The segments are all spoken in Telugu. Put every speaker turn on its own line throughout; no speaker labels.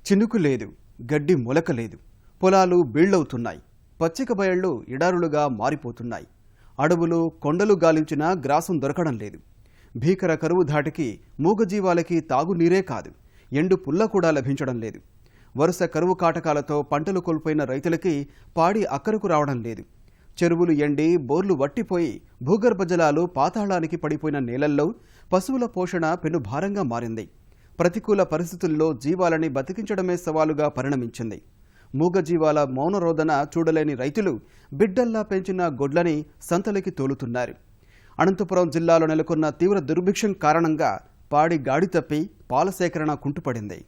చినుకు లేదు, గడ్డి మొలక లేదు. పొలాలు బీళ్లవుతున్నాయి. పచ్చిక బయళ్ళు ఎడారులుగా మారిపోతున్నాయి. అడవులు కొండలు గాలించినా గ్రాసం దొరకడం లేదు. భీకర కరువు ధాటికి మూగజీవాలకి తాగునీరే కాదు, ఎండు పుల్ల కూడా లభించడం లేదు. వరుస కరువు కాటకాలతో పంటలు కోల్పోయిన రైతులకి పాడి అక్కరకు రావడం లేదు. చెరువులు ఎండి బోర్లు వట్టిపోయి భూగర్భ జలాలు పాతాళానికి పడిపోయిన నేలల్లో పశువుల పోషణ పెనుభారంగా మారింది. ప్రతికూల పరిస్థితుల్లో జీవాలని బతికించడమే సవాలుగా పరిణమించింది. మూగజీవాల మౌనరోదన చూడలేని రైతులు బిడ్డల్లా పెంచిన గొడ్లని సంతలకి తోలుతున్నారు. అనంతపురం జిల్లాలో నెలకొన్న తీవ్ర దుర్భిక్షం కారణంగా పాడి గాడి తప్పి పాల సేకరణ కుంటుపడింది.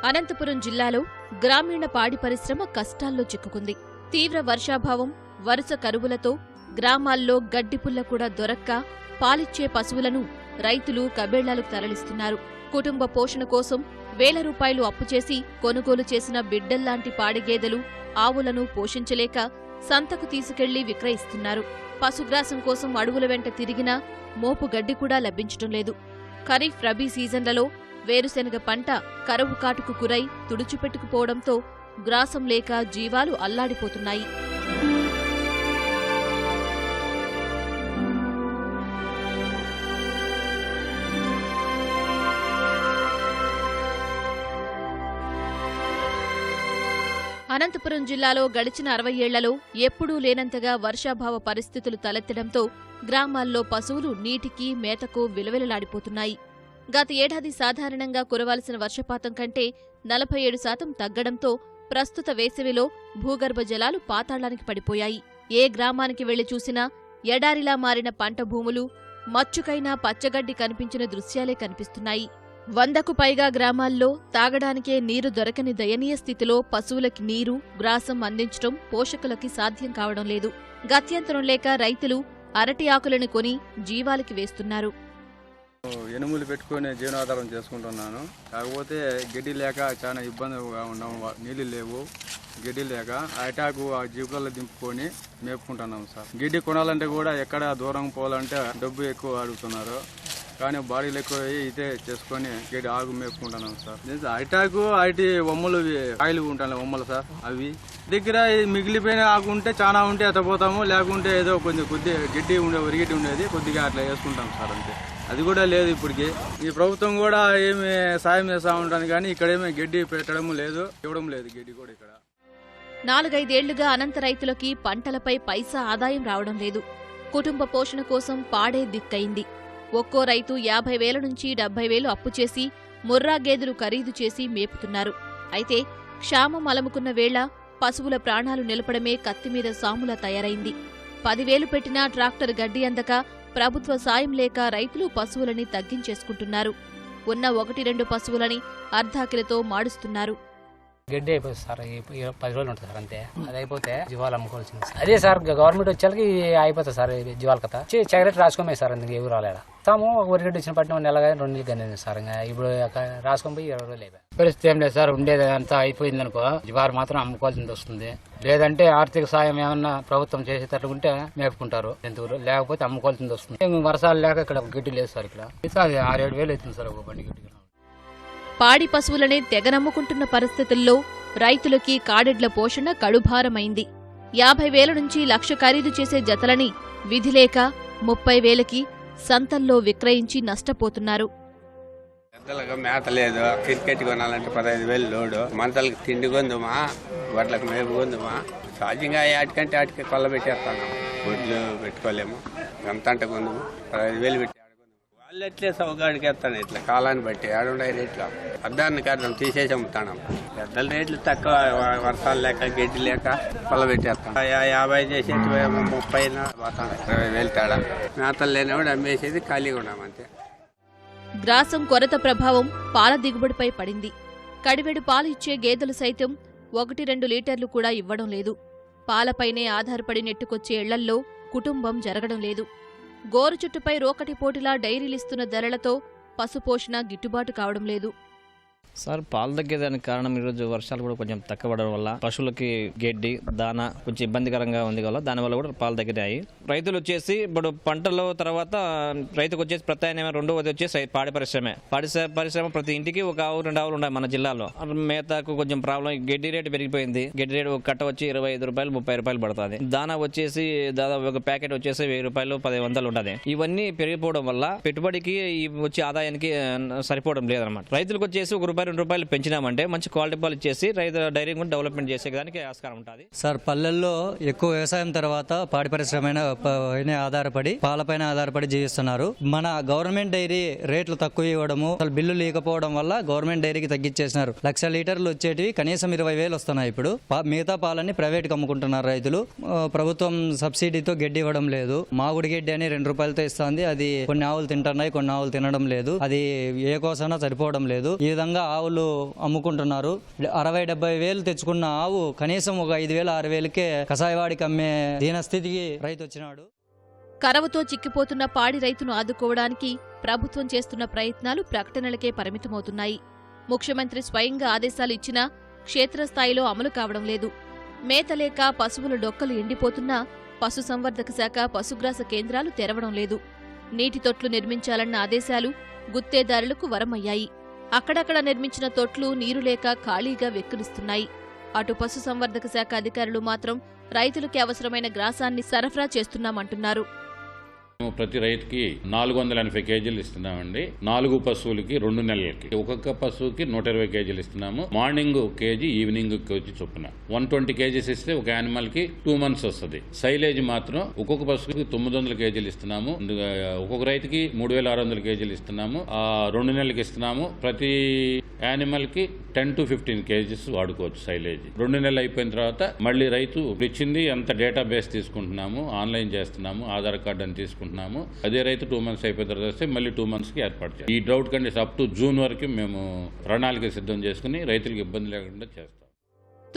అనంతపురం జిల్లాలో గ్రామీణ పాడి పరిశ్రమ కష్టాల్లో చిక్కుకుంది. తీవ్ర వర్షాభావం, వరుస కరువులతో గ్రామాల్లో గడ్డిపుల్ల కూడా దొరక్క పాలిచ్చే పశువులను రైతులు కబేళ్లాలకు తరలిస్తున్నారు. కుటుంబ పోషణ కోసం వేల రూపాయలు అప్పుచేసి కొనుగోలు చేసిన బిడ్డల్లాంటి పాడిగేదెలు, ఆవులను పోషించలేక సంతకు తీసుకెళ్లి విక్రయిస్తున్నారు. పశుగ్రాసం కోసం అడవుల వెంట తిరిగినా మోపు గడ్డి కూడా లభించటం లేదు. ఖరీఫ్, రబీ సీజన్లలో వేరుశెనగ పంట కరువు కాటుకు గురై తుడిచిపెట్టుకుపోవడంతో గ్రాసం లేక జీవాలు అల్లాడిపోతున్నాయి. అనంతపురం జిల్లాలో గడిచిన 60 ఏళ్లలో ఎప్పుడూ లేనంతగా వర్షాభావ పరిస్థితులు తలెత్తడంతో గ్రామాల్లో పశువులు నీటికి, మేతకు విలవిలలాడిపోతున్నాయి. గత ఏడాది సాధారణంగా కురవాల్సిన వర్షపాతం కంటే 47% తగ్గడంతో ప్రస్తుత వేసవిలో భూగర్భ జలాలు పాతాళానికి పడిపోయాయి. ఏ గ్రామానికి వెళ్లి చూసినా ఎడారిలా మారిన పంట భూములు, మచ్చుకైనా పచ్చగడ్డి కనిపించిన దృశ్యాలే కనిపిస్తున్నాయి. 100కు పైగా గ్రామాల్లో తాగడానికే నీరు దొరకని దయనీయ స్థితిలో పశువులకి నీరు, గ్రాసం అందించడం పోషకులకి సాధ్యం కావడం లేదు. గత్యంతరం లేక రైతులు అరటి ఆకులను కొని జీవాలకి వేస్తున్నారు.
ఎనుములు పెట్టుకుని జీవనాధారం చేసుకుంటున్నాను. కాకపోతే గడ్డి లేక చాలా ఇబ్బందిగా ఉన్నాం. నీళ్ళు లేవు, గడ్డి లేక అటాకు ఆ జీవులలో దింపుకొని మేపుకుంటున్నాం సార్. గడ్డి కొనాలంటే కూడా ఎక్కడ దూరం పోవాలంటే డబ్బు ఎక్కువ అడుగుతున్నారు. కానీ బాడీలు ఎక్కువ ఇదే చేసుకొని గడ్డి ఆకు మేపుకుంటున్నాం సార్. అటాకు అరటి వమ్మలు కాయలు ఉంటాయి వమ్మలు సార్. అవి దగ్గర మిగిలిపోయిన ఆకు ఉంటే చాలా ఉంటే ఎత్తపోతాము, లేకుంటే ఏదో కొంచెం కొద్ది గడ్డి వరిగడ్డి ఉండేది కొద్దిగా అట్లా వేసుకుంటాం సార్. అంతే, అది కూడా లేదు ఇప్పటికి. ఈ ప్రభుత్వం కూడా ఏమి సాయం చేస్తా ఉంటాను కానీ ఇక్కడేమీ గడ్డి పెట్టడం లేదు, ఇవ్వడం లేదు గడ్డి కూడా ఇక్కడ.
4-5 ఏళ్లుగా అనంత రైతులకి పంటలపై పైసా ఆదాయం రావడం లేదు. కుటుంబ పోషణ కోసం పాడే దిక్కయింది. ఒక్కో రైతు 50,000 నుంచి 70,000 అప్పు చేసి ముర్రా గేదెలు ఖరీదు చేసి మేపుతున్నారు. అయితే క్షామం అలముకున్న వేళ పశువుల ప్రాణాలు నిలపడమే కత్తిమీద సాములా తయారైంది. 10,000 పెట్టినా ట్రాక్టర్ గడ్డి అందక ప్రభుత్వ సాయం లేక రైతులు పశువులని తగ్గించేసుకుంటున్నారు. ఉన్న 1-2 పశువులని అర్ధాకిలతో మాడుస్తున్నారు.
గడ్డి అయిపోతుంది సార్, 10 రోజులు ఉంటుంది సార్. అంతే, అది అయిపోతే జీవాలు అమ్ముకోవాల్సింది. అదే సార్, గవర్నమెంట్ వచ్చేకి అయిపోతుంది సార్ జీవాల కథ. చక్కెర రాసుకోమే సార్, అందుకు ఎవరు రాలేడా తాము ఒక గడ్డి వచ్చిన పట్టిన నెల కానీ 2 నెలలు కానీ సార్. ఇప్పుడు రాసుకొని పోయి 20 రోజులు అయిపోయి పరిస్థితి ఏం లేదు సార్. ఉండేది అంతా అయిపోయింది అనుకో, జీవాలు మాత్రం అమ్ముకోవాల్సింది వస్తుంది. లేదంటే ఆర్థిక సాయం ఏమన్నా ప్రభుత్వం చేసేటట్లుంటే మేపుకుంటారు జంతువులు, లేకపోతే అమ్ముకోవాల్సింది వస్తుంది. వర్షాలు లేక ఇక్కడ గడ్డి లేదు సార్. ఇక్కడ 6-7 వేలు అవుతుంది సార్ ఒక బండి గడ్డి.
పాడి పశువులనే తెగనమ్ముకుంటున్న పరిస్థితుల్లో రైతులకి కాడెడ్ల పోషణ కడుభారమైంది. 50,000 నుంచి 1,00,000 ఖరీదు చేసే జతలని విధిలేక 30,000కి సంతల్లో విక్రయించి నష్టపోతున్నారు.
పెద్దలకు మేత లేదు, క్రికెట్ కొనాలంటే 15,000 లోడు, మంతలకు తిండి కొందుమా, వడ్లకు మేపు కొందుమా, సహజంగా వాటికంటే వాటికి కొల్ల పెట్టేస్తాను. గుడ్లు పెట్టుకోలేము, ఎంత అంటే కొందుము 15,000 పెట్టి వాళ్ళు ఎట్లే సౌగాడికి వేస్తాను. ఇట్లా కాలాన్ని బట్టి ఆడుండే రేట్లు అద్దాన్ని కారణం తీసేసి అమ్ముతాను. పెద్దల రేట్లు తక్కువ, వర్షాలు లేక గడ్డి లేక పొల పెట్టేస్తాం. 50 చేసేటి 30 పోతాను. 20,000 తేడా. మేతలు లేనివాడు అమ్మేసేది ఖాళీగా ఉన్నాం అంతే.
గ్రాసం కొరత ప్రభావం పాల దిగుబడిపై పడింది. కడివెడు పాలు ఇచ్చే గేదెలు సైతం 1-2 లీటర్లు కూడా ఇవ్వడం లేదు. పాలపైనే ఆధారపడి నెట్టుకొచ్చే ఇళ్లల్లో కుటుంబం జరగడం లేదు. గోరు చుట్టుపై రోకటి పోటులా డైరీలిస్తున్న ధరలతో పశుపోషణ గిట్టుబాటు కావడం లేదు.
సార్ పాలు తగ్గేదానికి కారణం ఈరోజు వర్షాలు కూడా కొంచెం తక్కువ పడడం వల్ల పశువులకి గడ్డి దానా కొంచెం ఇబ్బందికరంగా ఉంది కదా, దానివల్ల కూడా పాలు తగ్గినాయి. రైతులు వచ్చేసి ఇప్పుడు పంటల తర్వాత రైతుకు వచ్చేసి ప్రత్యామ్నాయం రెండవది వచ్చేసి పాడి పరిశ్రమే. పరిశ్రమ ప్రతి ఇంటికి ఒక ఆవు 2 ఆవులు ఉన్నాయి మన జిల్లాలో. మేతకు కొంచెం ప్రాబ్లం, గడ్డి రేటు పెరిగిపోయింది. గడ్డి రేటు ఒక కట్ట వచ్చి 25 రూపాయలు 30 రూపాయలు పడుతుంది. దానా వచ్చేసి దాదాపు ఒక ప్యాకెట్ వచ్చేసి 1000 రూపాయలు 1500 ఉంటుంది. ఇవన్నీ పెరిగిపోవడం వల్ల పెట్టుబడికి వచ్చే ఆదాయానికి సరిపోవడం లేదన్నమాట. రైతులకు వచ్చేసి ఒక ₹2 పెంచినామంటే మంచి క్వాలిటీ పాలు ఇచ్చేసి రైతు డైరీ కూడా డెవలప్మెంట్ చేసేదానికి ఆస్కారం ఉంటుంది.
సార్ పల్లెల్లో ఎక్కువ వ్యవసాయం తర్వాత పాడి పరిశ్రమ ఆధారపడి పాలపైన ఆధారపడి జీవిస్తున్నారు. మన గవర్నమెంట్ డైరీ రేట్లు తక్కువ ఇవ్వడము, అసలు బిల్లు లేకపోవడం వల్ల గవర్నమెంట్ డైరీకి తగ్గించేసినారు. 1,00,000 లీటర్లు వచ్చేటివి కనీసం 20,000 వస్తున్నాయి. ఇప్పుడు మిగతా పాలని ప్రైవేట్కి అమ్ముకుంటున్నారు రైతులు. ప్రభుత్వం సబ్సిడీతో గడ్డి ఇవ్వడం లేదు. మాగుడి గడ్డి అని ₹2 ఇస్తుంది. అది కొన్ని ఆవులు తింటున్నాయి, కొన్ని ఆవులు తినడం లేదు. అది ఏ కోసమైనా సరిపోవడం లేదు. ఈ విధంగా ఆవులు అమ్ముకుంటున్నారు. 60-70 వేలు తెచ్చుకున్న ఆవు కనీసం ఒక 5,000-6,000కే కసాయవాడికి అమ్మే దీనస్థితికి రైతు వచ్చినాడు.
కరవుతో చిక్కిపోతున్న పాడి రైతును ఆదుకోవడానికి ప్రభుత్వం చేస్తున్న ప్రయత్నాలు ప్రకటనలకే పరిమితమవుతున్నాయి. ముఖ్యమంత్రి స్వయంగా ఆదేశాలు ఇచ్చినా క్షేత్రస్థాయిలో అమలు కావడం లేదు. మేతలేక పశువుల డొక్కలు ఎండిపోతున్నా పశుసంవర్ధక శాఖ పశుగ్రాస కేంద్రాలు తెరవడం లేదు. నీటి తొట్లు నిర్మించాలన్న ఆదేశాలు గుత్తేదారులకు వరమయ్యాయి. అక్కడక్కడ నిర్మించిన తొట్లు నీరు లేక ఖాళీగా వెక్కిరిస్తున్నాయి. అటు పశుసంవర్ధక శాఖ అధికారులు మాత్రం రైతులకి అవసరమైన గ్రాసాన్ని సరఫరా చేస్తున్నామంటున్నారు.
ప్రతి రైతుకి 480 కేజీలు ఇస్తున్నామండి. 4 పశువులకి 2 నెలలకి ఒక్కొక్క పశువుకి 120 కేజీలు ఇస్తున్నాము. మార్నింగ్ కేజీ, ఈవినింగ్ కేజీ చొప్పున 120 కేజీస్ ఇస్తే ఒక యానిమల్ కి 2 months వస్తుంది. సైలేజ్ మాత్రం ఒక్కొక్క పశువుకి 900 కేజీలు ఇస్తున్నాము. ఒక్కొక్క రైతుకి 3,600 కేజీలు ఇస్తున్నాము. 2 నెలలకి ఇస్తున్నాము. ప్రతి యానిమల్ కి 10 to 15 కేజీస్ వాడుకోవచ్చు సైలేజ్. 2 నెలలు అయిపోయిన తర్వాత మళ్ళీ రైతు ఇచ్చింది ఎంత డేటా బేస్ తీసుకుంటున్నాము, ఆన్లైన్ చేస్తున్నాము, ఆధార్ కార్డు అని తీసుకుంటున్నాము. అదే రైతు 2 months అయిపోయిన తర్వాత వస్తే మళ్ళీ 2 months కి ఏర్పాటు చేస్తాం. ఈ drought condition up to June వరకు మేము ప్రణాళిక సిద్ధం చేసుకుని రైతులకు ఇబ్బంది లేకుండా చేస్తాం.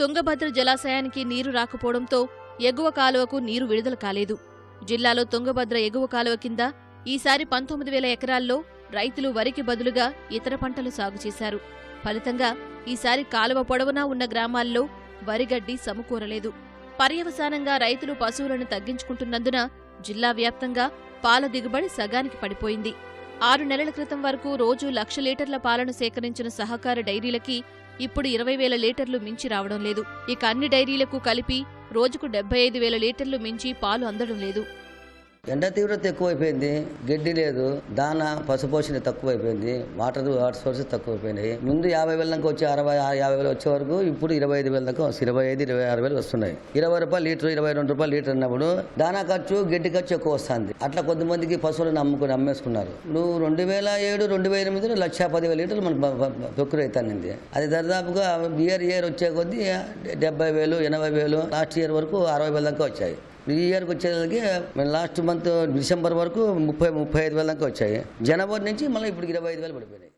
తుంగభద్ర జలాశయానికి నీరు రాకపోవడంతో ఎగువ కాలువకు నీరు విడుదల కాలేదు. జిల్లాలో తుంగభద్ర ఎగువ కాలువ కింద ఈసారి 19,000 ఎకరాల్లో రైతులు వరికి బదులుగా ఇతర పంటలు సాగు చేశారు. ఫలితంగా ఈసారి కాలువ పొడవునా ఉన్న గ్రామాల్లో వరిగడ్డి సమకూరలేదు. పర్యవసానంగా రైతులు పశువులను తగ్గించుకుంటున్నందున జిల్లా వ్యాప్తంగా పాల దిగుబడి సగానికి పడిపోయింది. 6 నెలల క్రితం వరకు రోజు 1,00,000 లీటర్ల పాలను సేకరించిన సహకార డైరీలకి ఇప్పుడు 20,000 లీటర్లు మించి రావడం లేదు. ఇక అన్ని డైరీలకు కలిపి రోజుకు 75,000 లీటర్లు మించి పాలు అందడం లేదు.
ఎండ తీవ్రత ఎక్కువైపోయింది, గడ్డి లేదు, దానా పశుపోషణ తక్కువైపోయింది, వాటర్ సోర్సెస్ తక్కువైపోయినాయి. ముందు 50,000 దాకా వచ్చి 60-50,000 వచ్చే వరకు ఇప్పుడు 25,000 దాకా 25,000-26,000 వస్తున్నాయి. ₹20 లీటర్, ₹22 లీటర్ అన్నప్పుడు దానా ఖర్చు, గడ్డి ఖర్చు ఎక్కువ వస్తుంది. అట్లా కొంతమందికి పశువులను అమ్మేసుకున్నారు. నువ్వు 2007-2008 1,10,000 లీటర్లు మనకు ప్రొక్యూర్ అవుతానండి. అది దాదాపుగా ఇయర్ వచ్చే కొద్దీ 70,000, 80,000, లాస్ట్ ఇయర్ వరకు 60,000 దాకా వచ్చాయి. ఈ ఇయర్కి వచ్చేసరికి లాస్ట్ మంత్ డిసెంబర్ వరకు 30-35,000 దాకా వచ్చాయి. జనవరి నుంచి మళ్ళీ ఇప్పుడు 25,000 పడిపోయినాయి.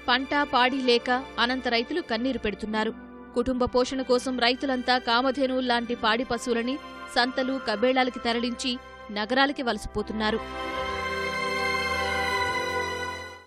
పంట పాడి లేక అనంత రైతులు కన్నీరు పెడుతున్నారు. కుటుంబ పోషణ కోసం రైతులంతా కామధేనువుల్లాంటి పాడి పశువులని సంతలు, కబేళాలకి తరలించి నగరాలకి వలసపోతున్నారు.